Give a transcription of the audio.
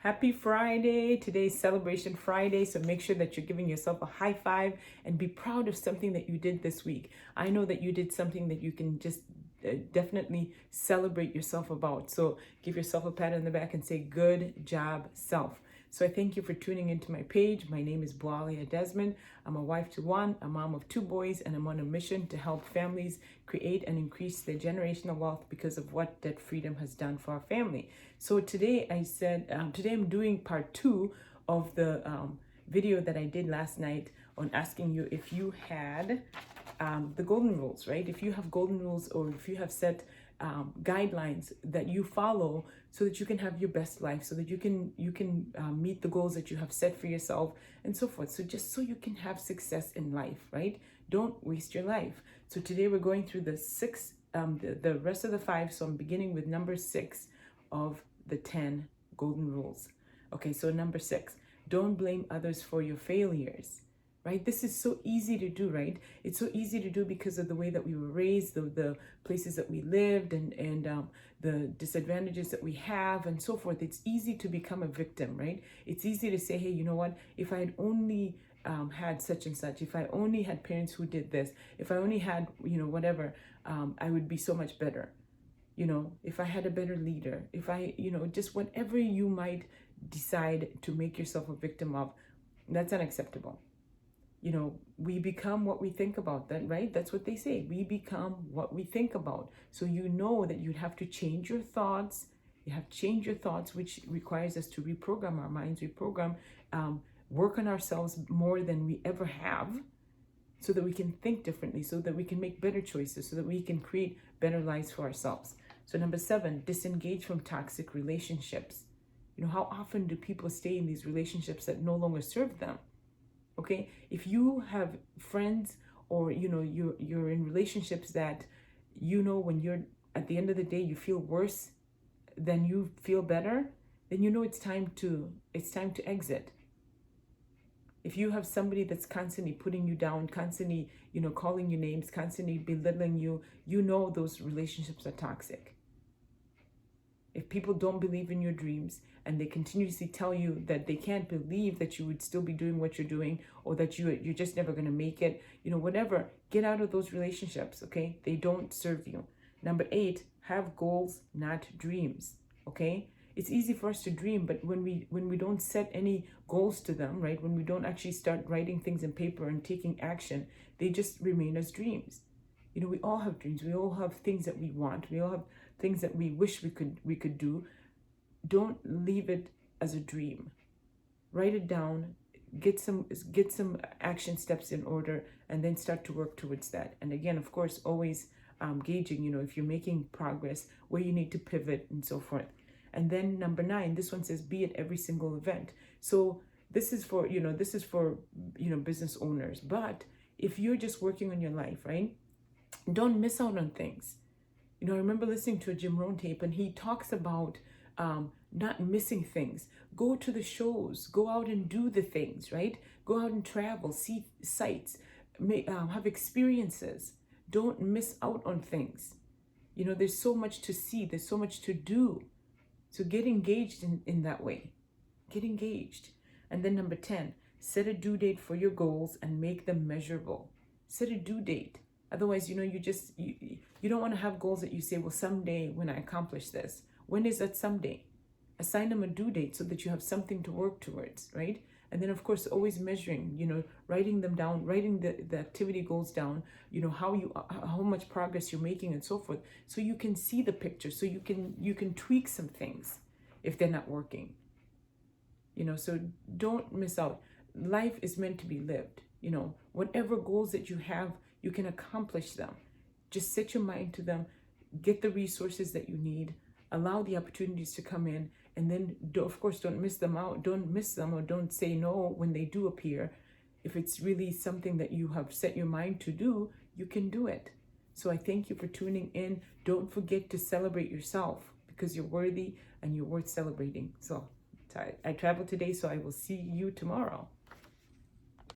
Happy Friday. Today's Celebration Friday, so make sure that you're giving yourself a high five and be proud of something that you did this week. I know that you did something that you can just definitely celebrate yourself about. So give yourself a pat on the back and say, good job, self. So I thank you for tuning into my page. My name is Boalia Desmond. I'm a wife to one, a mom of two boys, and I'm on a mission to help families create and increase their generational wealth because of what Debt Freedom has done for our family. So today today I'm doing part 2 of the video that I did last night on asking you if you had the golden rules, right? If you have golden rules, or if you have set guidelines that you follow so that you can have your best life, so that you can meet the goals that you have set for yourself and so forth. So just so you can have success in life, right? Don't waste your life. So today we're going through the rest of the 5. So I'm beginning with number 6 of the 10 golden rules. Okay, so number 6, don't blame others for your failures. Right? This is so easy to do, right? It's so easy to do because of the way that we were raised, the places that we lived, and the disadvantages that we have, and so forth. It's easy to become a victim, right? It's easy to say, hey, you know what? If I had only had such and such, if I only had parents who did this, if I only had, whatever, I would be so much better. If I had a better leader, if I, just whatever you might decide to make yourself a victim of, that's unacceptable. We become what we think about, that, right? That's what they say. We become what we think about. So that you'd have to change your thoughts. You have to change your thoughts, which requires us to reprogram our minds, work on ourselves more than we ever have, so that we can think differently, so that we can make better choices, so that we can create better lives for ourselves. So number 7, disengage from toxic relationships. How often do people stay in these relationships that no longer serve them? Okay, if you have friends, or you're in relationships that when you're at the end of the day you feel worse than you feel better, then it's time to exit. If you have somebody that's constantly putting you down, constantly calling you names, constantly belittling you, those relationships are toxic. If people don't believe in your dreams and they continuously tell you that they can't believe that you would still be doing what you're doing, or that you're just never going to make it, whatever, get out of those relationships, okay? They don't serve you. Number 8, have goals, not dreams, okay? It's easy for us to dream, but when we don't set any goals to them, right? When we don't actually start writing things in paper and taking action, they just remain as dreams. We all have dreams. We all have things that we want. We all have things that we wish we could do. Don't leave it as a dream. Write it down. Get some action steps in order, and then start to work towards that. And again, of course, always gauging, if you're making progress, where you need to pivot and so forth. And then number 9, this one says, be at every single event. So this is for business owners. But if you're just working on your life, right? Don't miss out on things. I remember listening to a Jim Rohn tape, and he talks about not missing things. Go to the shows, go out and do the things, right? Go out and travel, see sights, have experiences. Don't miss out on things. There's so much to see, there's so much to do. So get engaged in that way. Get engaged. And then number 10, set a due date for your goals and make them measurable. Set a due date. Otherwise, you don't want to have goals that you say, well, someday when I accomplish this. When is that someday? Assign them a due date so that you have something to work towards, right? And then, of course, always measuring, writing them down, writing the activity goals down, how much progress you're making and so forth. So you can see the picture, so you can tweak some things if they're not working. So don't miss out. Life is meant to be lived. Whatever goals that you have, you can accomplish them. Just set your mind to them, get the resources that you need, allow the opportunities to come in, and then of course don't miss them out. Don't miss them, or don't say no when they do appear. If it's really something that you have set your mind to do, you can do it. So I thank you for tuning in. Don't forget to celebrate yourself, because you're worthy and you're worth celebrating. So I travel today, so I will see you tomorrow.